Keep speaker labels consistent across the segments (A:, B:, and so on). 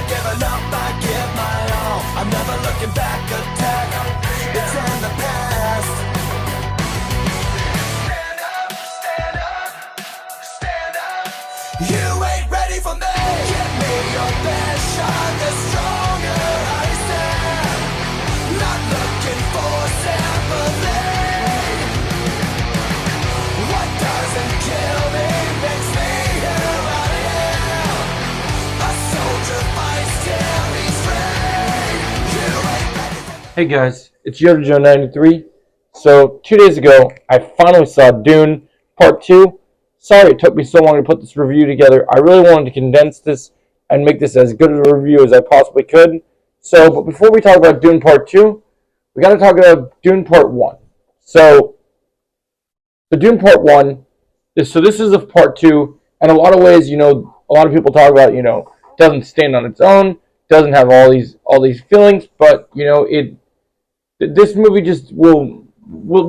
A: given up, I give my all. I'm never looking back, attack. It's in the past. Stand up, stand up, stand up. You ain't ready for me. Give me your best shot, the stronger I stand. Not looking for sympathy. What doesn't kill me makes me who I am. A soldier fights till he's free. You ain't ready for me.
B: Hey guys, it's YodaJoe93. So 2 days ago, I finally saw Dune Part 2. Sorry it took me so long to put this review together. I really wanted to condense this and make this as good a review as I possibly could. But before we talk about Dune Part 2, we got to talk about Dune Part 1. So, the Dune Part 1, this is a Part 2, and a lot of ways, a lot of people talk about, doesn't stand on its own, doesn't have all these feelings, but, this movie just we'll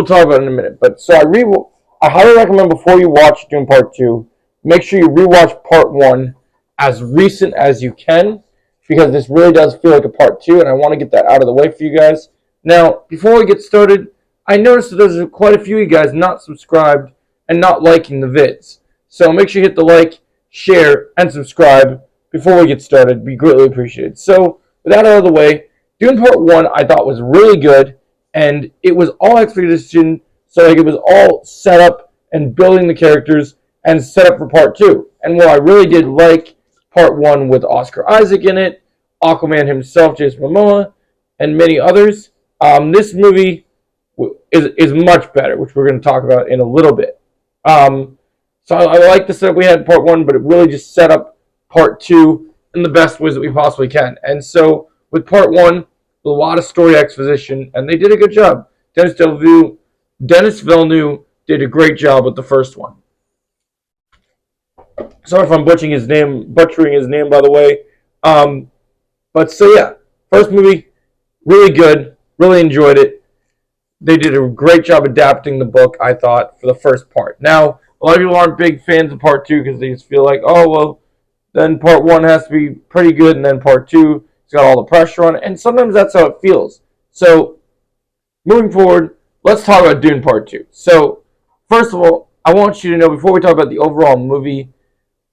B: talk about it in a minute. But so I highly recommend before you watch Dune Part 2, make sure you rewatch Part 1 as recent as you can, because this really does feel like a Part 2, and I want to get that out of the way for you guys. Now, before we get started, I noticed that there's quite a few of you guys not subscribed and not liking the vids. So make sure you hit the like, share, and subscribe before we get started. It'd be greatly appreciated. So, with that out of the way, Dune Part 1 I thought was really good, and it was all exposition, so it was all set up and building the characters and set up for Part 2. And while I really did like Part 1 with Oscar Isaac in it, Aquaman himself, Jason Momoa, and many others, this movie is much better, which we're going to talk about in a little bit. So I like the setup we had in Part 1, but it really just set up Part 2 in the best ways that we possibly can. And so with Part 1, a lot of story exposition, and they did a good job. Denis Villeneuve did a great job with the first one. Sorry if I'm butchering his name, by the way. But so yeah, first movie, really good, really enjoyed it. They did a great job adapting the book, I thought, for the first part. Now, a lot of people aren't big fans of Part 2 because they just feel like, oh, well, then Part 1 has to be pretty good, and then Part 2, it's got all the pressure on it. And sometimes that's how it feels. So, moving forward, let's talk about Dune Part 2. So, first of all, I want you to know, before we talk about the overall movie,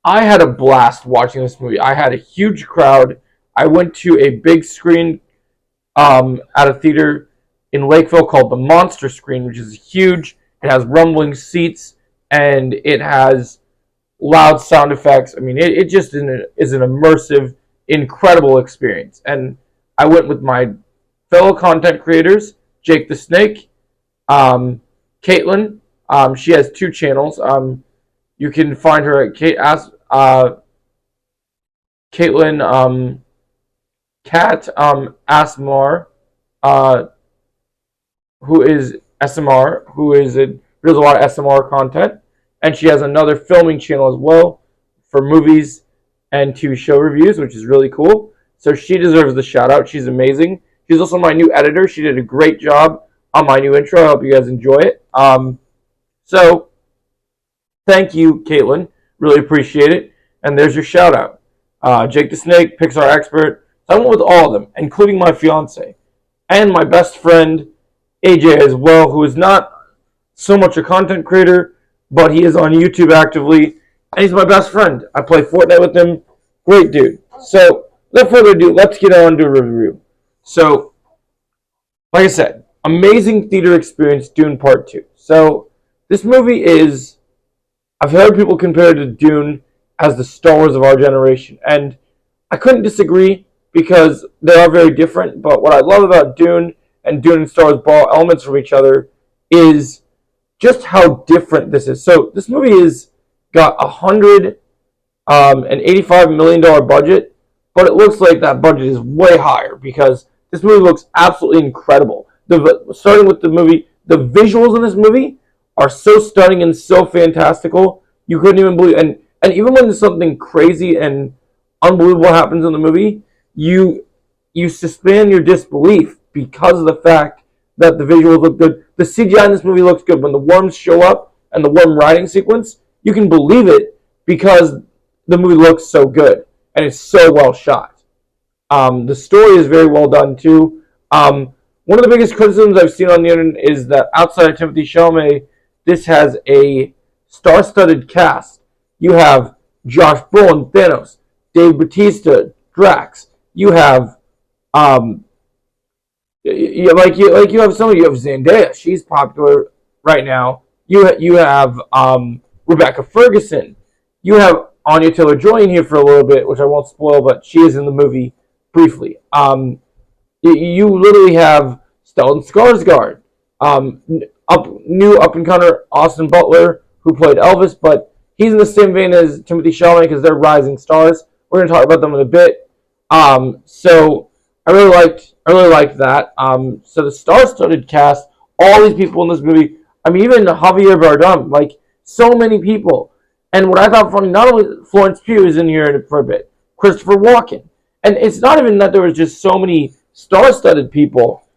B: I had a blast watching this movie. I had a huge crowd. I went to a big screen at a theater in Lakeville called the Monster Screen, which is huge. It has rumbling seats, and it has loud sound effects. I mean, it just is an immersive, incredible experience. And I went with my fellow content creators, Jake the Snake, Caitlin. She has 2 channels. You can find her at Caitlin Cat Asmar, who is SMR, does a lot of SMR content, and she has another filming channel as well for movies and TV show reviews, which is really cool. So she deserves the shout out. She's amazing. She's also my new editor. She did a great job on my new intro. I hope you guys enjoy it. So thank you, Caitlin. Really appreciate it. And there's your shout out. Jake the Snake, Pixar expert. So I went with all of them, including my fiance and my best friend AJ as well, who is not so much a content creator, but he is on YouTube actively, and he's my best friend. I play Fortnite with him. Great dude. So, without further ado, let's get on to a review. So, like I said, amazing theater experience, Dune Part 2. So, this movie is, I've heard people compare it to Dune as the Star Wars of our generation, and I couldn't disagree because they are very different, but what I love about Dune and Dune and Star Wars borrow elements from each other is just how different this is. So this movie is got $185 million budget, but it looks like that budget is way higher because this movie looks absolutely incredible. Starting with the movie, the visuals in this movie are so stunning and so fantastical, you couldn't even believe. And even when there's something crazy and unbelievable happens in the movie, you suspend your disbelief because of the fact that the visuals look good. The CGI in this movie looks good. When the worms show up and the worm riding sequence, you can believe it because the movie looks so good and it's so well shot. The story is very well done too. One of the biggest criticisms I've seen on the internet is that outside of Timothy Chalamet, this has a star-studded cast. You have Josh Brolin, Thanos, Dave Bautista, Drax. You have um, you have some. You have Zendaya. She's popular right now. You have Rebecca Ferguson. You have Anya Taylor Joy in here for a little bit, which I won't spoil, but she is in the movie briefly. You literally have Stellan Skarsgård, new up and comer Austin Butler, who played Elvis, but he's in the same vein as Timothy Chalamet because they're rising stars. We're going to talk about them in a bit. So I really liked that. So the star-studded cast, all these people in this movie. I mean, even Javier Bardem, like so many people. And what I thought funny, not only Florence Pugh is in here for a bit, Christopher Walken, and it's not even that there was just so many star-studded people.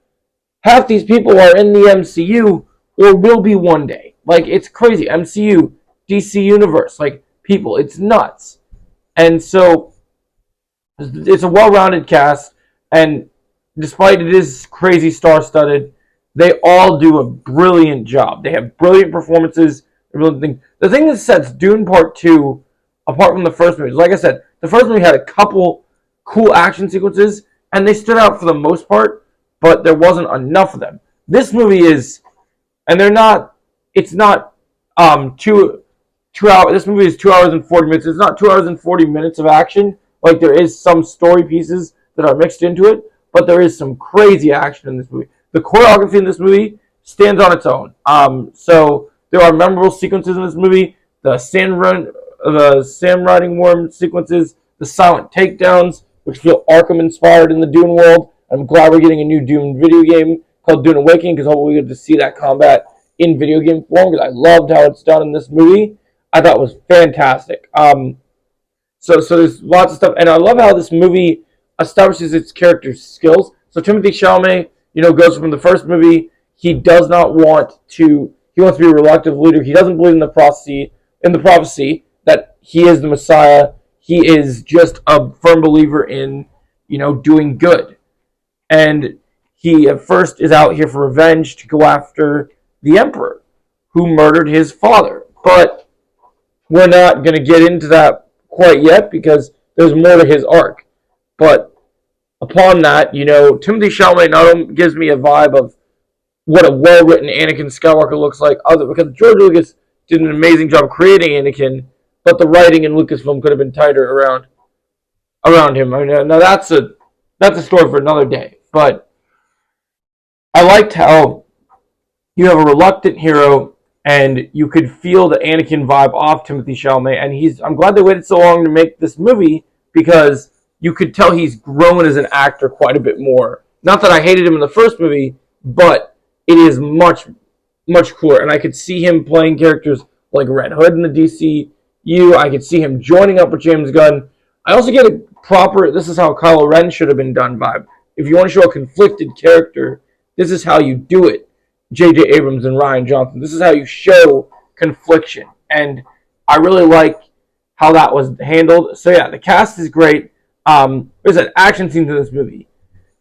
B: Half these people are in the MCU or will be one day. Like it's crazy. MCU, DC Universe, like people, it's nuts. And so it's a well-rounded cast, and despite it is crazy star-studded, they all do a brilliant job. They have brilliant performances. The thing that sets Dune Part 2 apart from the first movie is, like I said, the first movie had a couple cool action sequences, and they stood out for the most part, but there wasn't enough of them. This movie is, and they're not, it's not 2 hours, this movie is 2 hours and 40 minutes. It's not 2 hours and 40 minutes of action. Like, there is some story pieces that are mixed into it, but there is some crazy action in this movie. The choreography in this movie stands on its own. So there are memorable sequences in this movie. The sand riding worm sequences, the silent takedowns, which feel Arkham inspired in the Dune world. I'm glad we're getting a new Dune video game called Dune Awakening, because hopefully we get to see that combat in video game form, because I loved how it's done in this movie. I thought it was fantastic. So there's lots of stuff, and I love how this movie establishes its character's skills. So Timothy Chalamet, goes from the first movie. He does not want to. He wants to be a reluctant leader. He doesn't believe in the prophecy that he is the Messiah. He is just a firm believer in, doing good. And he at first is out here for revenge to go after the Emperor, who murdered his father. But we're not going to get into that quite yet, because there's more to his arc. But upon that, Timothy Chalamet not only gives me a vibe of what a well-written Anakin Skywalker looks like, because George Lucas did an amazing job creating Anakin, but the writing in Lucasfilm could have been tighter around him. I mean, now that's a story for another day. But I liked how you have a reluctant hero, and you could feel the Anakin vibe off Timothy Chalamet, and I'm glad they waited so long to make this movie, because you could tell he's grown as an actor quite a bit more. Not that I hated him in the first movie, but it is much, much cooler, and I could see him playing characters like Red Hood in the DCU. I could see him joining up with James Gunn. I also get a proper, this is how Kylo Ren should have been done vibe. If you want to show a conflicted character, this is how you do it. J.J. Abrams and Rian Johnson. This is how you show confliction. And I really like how that was handled. So yeah, the cast is great. There's an action scene in this movie.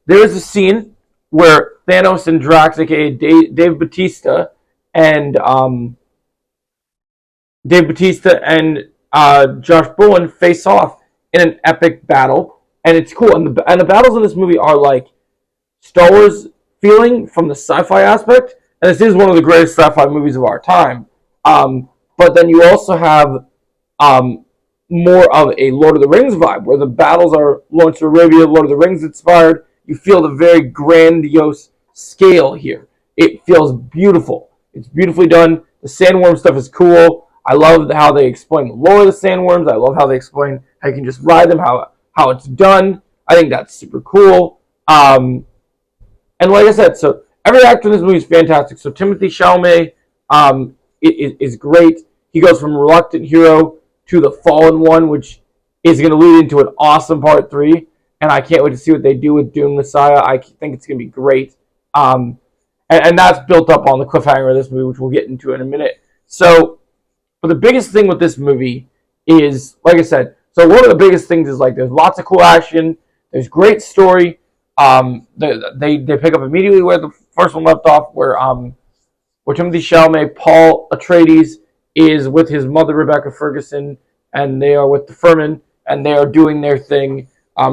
B: There is a scene where Thanos and Drax, aka Dave Bautista, and Josh Brolin face off in an epic battle, and it's cool. And the battles in this movie are like Star Wars feeling from the sci-fi aspect, and this is one of the greatest sci-fi movies of our time. But then you also have more of a Lord of the Rings vibe, where the battles are Lawrence of Arabia, Lord of the Rings inspired. You feel the very grandiose scale here. It feels beautiful. It's beautifully done. The sandworm stuff is cool. I love how they explain the lore of the sandworms. I love how they explain how you can just ride them, how it's done. I think that's super cool. And like I said, so every actor in this movie is fantastic. So Timothy Chalamet is great. He goes from reluctant hero to the fallen one, which is going to lead into an awesome part 3. And I can't wait to see what they do with Dune Messiah. I think it's going to be great. And that's built up on the cliffhanger of this movie, which we'll get into in a minute. So, but the biggest thing with this movie is, like I said, so one of the biggest things is, like, there's lots of cool action. There's great story. They pick up immediately where the first one left off, where Timothy Chalamet, Paul Atreides, is with his mother Rebecca Ferguson, and they are with the Furman, and they are doing their thing,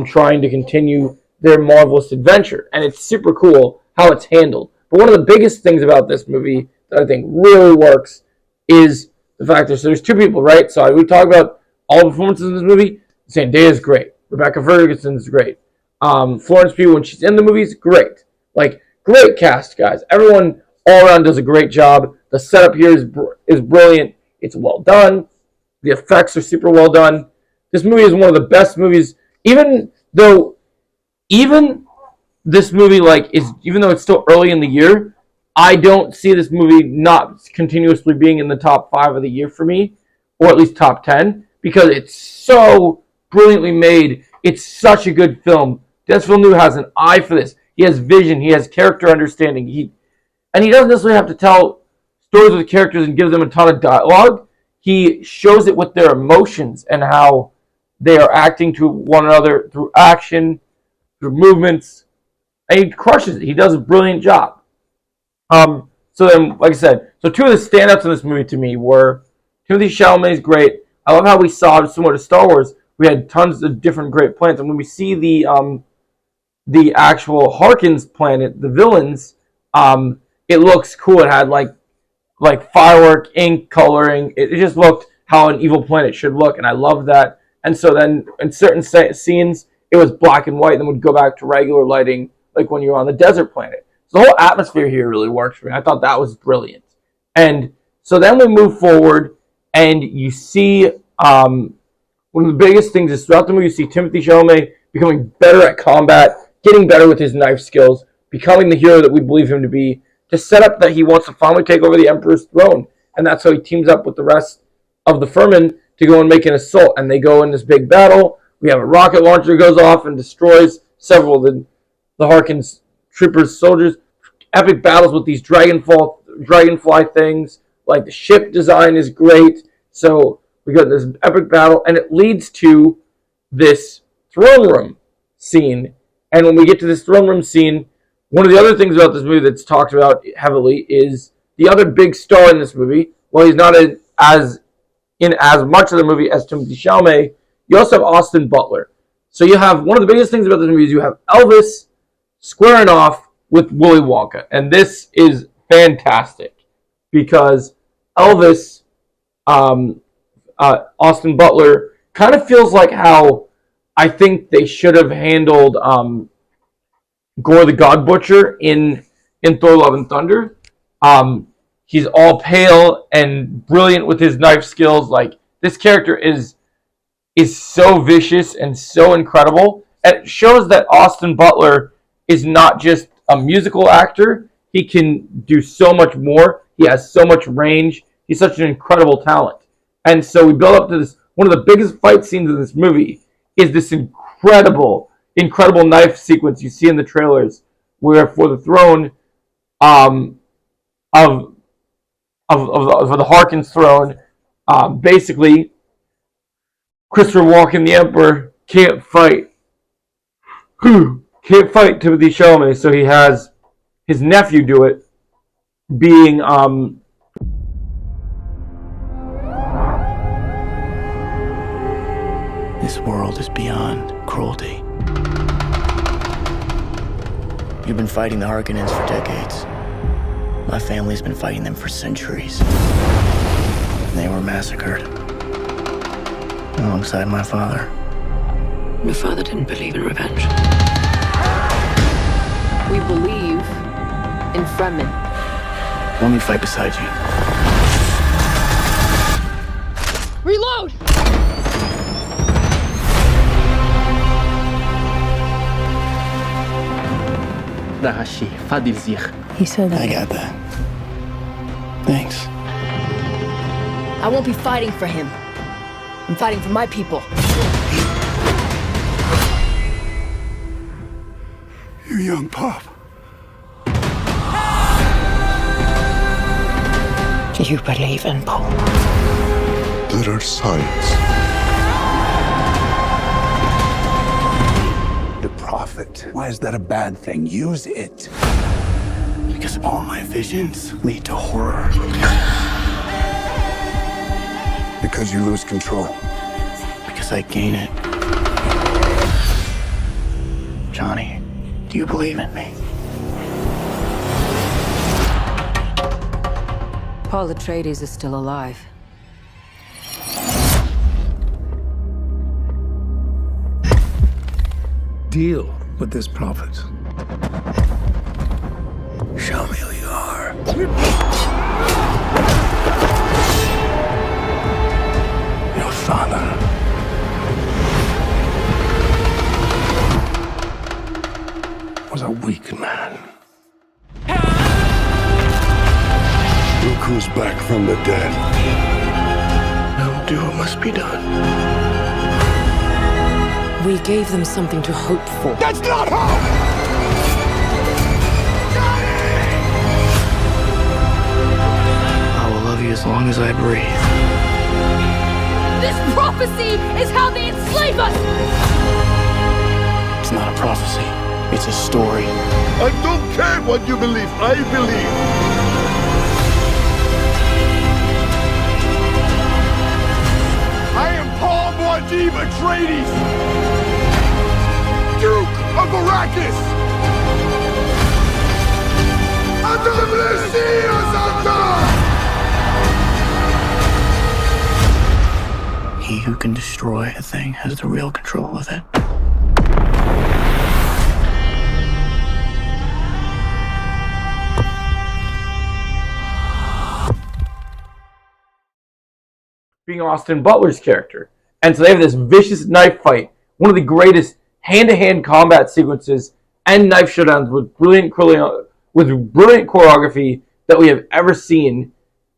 B: trying to continue their marvelous adventure. And it's super cool how it's handled. But one of the biggest things about this movie that I think really works is the fact that there's two people, right? So we talk about all the performances in this movie. Zendaya is great. Rebecca Ferguson is great. Florence Pugh, when she's in the movies, great. Like, great cast, guys. Everyone all around does a great job. The setup here is brilliant. It's well done. The effects are super well done. This movie is one of the best movies, even though this movie, even though it's still early in the year, I don't see this movie not continuously being in the top 5 of the year for me, or at least top 10, because it's so brilliantly made. It's such a good film. Denis Villeneuve has an eye for this. He has vision. He has character understanding. He doesn't necessarily have to tell stories with the characters and give them a ton of dialogue. He shows it with their emotions and how they are acting to one another through action, through movements, and he crushes it. He does a brilliant job. So then, like I said, so two of the standouts in this movie to me were Timothy Chalamet is great. I love how we saw, similar to Star Wars, we had tons of different great planets, and when we see the actual Harkins planet, the villains, it looks cool. It had like firework, ink, coloring. It just looked how an evil planet should look, and I love that. And so then in certain scenes, it was black and white, and then would go back to regular lighting, like when you're on the desert planet. So the whole atmosphere here really works for me. I thought that was brilliant. And so then we move forward, and you see one of the biggest things is throughout the movie, you see Timothy Chalamet becoming better at combat, getting better with his knife skills, becoming the hero that we believe him to be, to set up that he wants to finally take over the Emperor's throne. And that's how he teams up with the rest of the Furman to go and make an assault. And they go in this big battle. We have a rocket launcher that goes off and destroys several of the Harkins troopers, soldiers. Epic battles with these dragonfly things. Like, the ship design is great. So we got this epic battle, and it leads to this throne room scene. And when we get to this throne room scene, one of the other things about this movie that's talked about heavily is the other big star in this movie. Well, he's not in as much of the movie as Timothy Chalamet. You also have Austin Butler. So you have one of the biggest things about this movie is you have Elvis squaring off with Willy Wonka, and this is fantastic because Elvis, Austin Butler, kind of feels like how I think they should have handled Gore the God Butcher in Thor: Love and Thunder. He's all pale and brilliant with his knife skills. Like, this character is so vicious and so incredible. And it shows that Austin Butler is not just a musical actor. He can do so much more. He has so much range. He's such an incredible talent. And so we build up to this. One of the biggest fight scenes in this movie is this incredible knife sequence you see in the trailers, where for the throne of the Harkins throne, basically Christopher Walken, the Emperor, can't fight Timothy Chalamet, so he has his nephew do it, being
C: This world is beyond cruelty. You've been fighting the Harkonnens for decades. My family's been fighting them for centuries. And they were massacred. Alongside my father.
D: Your father didn't believe in revenge. We believe in Fremen.
C: Let me fight beside you.
D: Reload!
C: He said that. I got that. Thanks.
D: I won't be fighting for him. I'm fighting for my people.
E: You young pup.
D: Do you believe in Paul?
E: There are signs.
F: The
E: Why is that a bad thing? Use it.
C: Because all my visions lead to horror.
E: Because you lose control.
C: Because I gain it. Johnny, do you believe in me?
F: Paul Atreides is still alive.
E: Deal with this prophet. Show me who you are. Your father was a weak man. Look who's back from the dead.
C: Now do what must be done.
F: We gave them something to hope for.
E: That's not hope!
C: I will love you as long as I breathe.
D: This prophecy is how they enslave us!
C: It's not a prophecy. It's a story.
E: I don't care what you believe. I believe. I am Paul Muad'Dib Atreides, Duke of Arrakis. Adam
C: He who can destroy a thing has the real control of it.
B: Being Austin Butler's character. And so they have this vicious knife fight, one of the greatest hand-to-hand combat sequences and knife showdowns with brilliant choreography that we have ever seen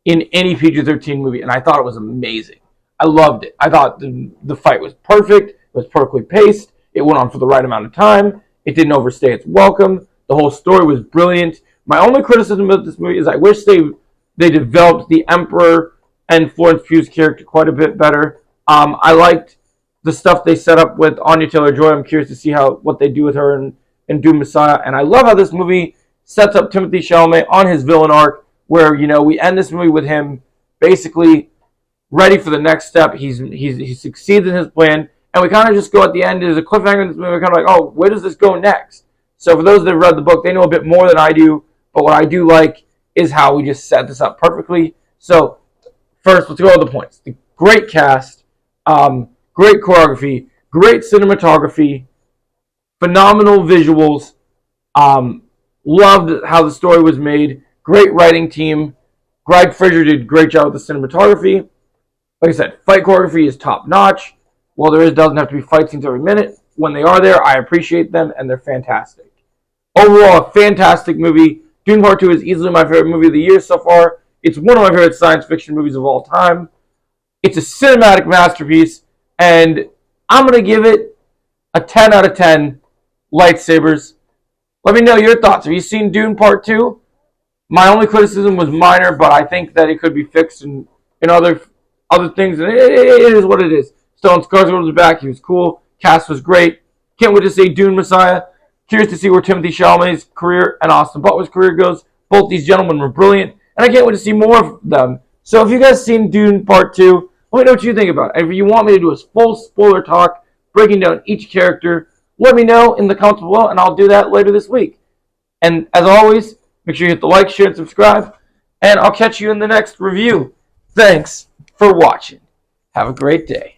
B: in any PG-13 movie, and I thought it was amazing. I loved it. I thought the fight was perfect. It was perfectly paced. It went on for the right amount of time. It didn't overstay its welcome. The whole story was brilliant. My only criticism of this movie is I wish they developed the Emperor and Florence Pugh's character quite a bit better. I liked the stuff they set up with Anya Taylor-Joy. I'm curious to see what they do with her in Dune Messiah. And I love how this movie sets up Timothée Chalamet on his villain arc, where we end this movie with him basically ready for the next step. He succeeds in his plan, and we kind of just go at the end. There's a cliffhanger in this movie. We're kind of like, oh, where does this go next? So for those that have read the book, they know a bit more than I do. But what I do like is how we just set this up perfectly. So first, let's go over the points. The great cast, great choreography, great cinematography, phenomenal visuals. Loved how the story was made. Great writing team. Greg Fraser did a great job with the cinematography. Like I said, fight choreography is top notch. While doesn't have to be fight scenes every minute. When they are there, I appreciate them, and they're fantastic. Overall, a fantastic movie. Dune Part 2 is easily my favorite movie of the year so far. It's one of my favorite science fiction movies of all time. It's a cinematic masterpiece, and I'm going to give it a 10 out of 10 lightsabers. Let me know your thoughts. Have you seen Dune Part 2? My only criticism was minor, but I think that it could be fixed in other things. And it is what it is. Stellan Skarsgård was back. He was cool. Cast was great. Can't wait to see Dune Messiah. Curious to see where Timothée Chalamet's career and Austin Butler's career goes. Both these gentlemen were brilliant, and I can't wait to see more of them. So if you guys seen Dune Part 2, let me know what you think about it. If you want me to do a full spoiler talk, breaking down each character, let me know in the comments below, and I'll do that later this week. And as always, make sure you hit the like, share, and subscribe, and I'll catch you in the next review. Thanks for watching. Have a great day.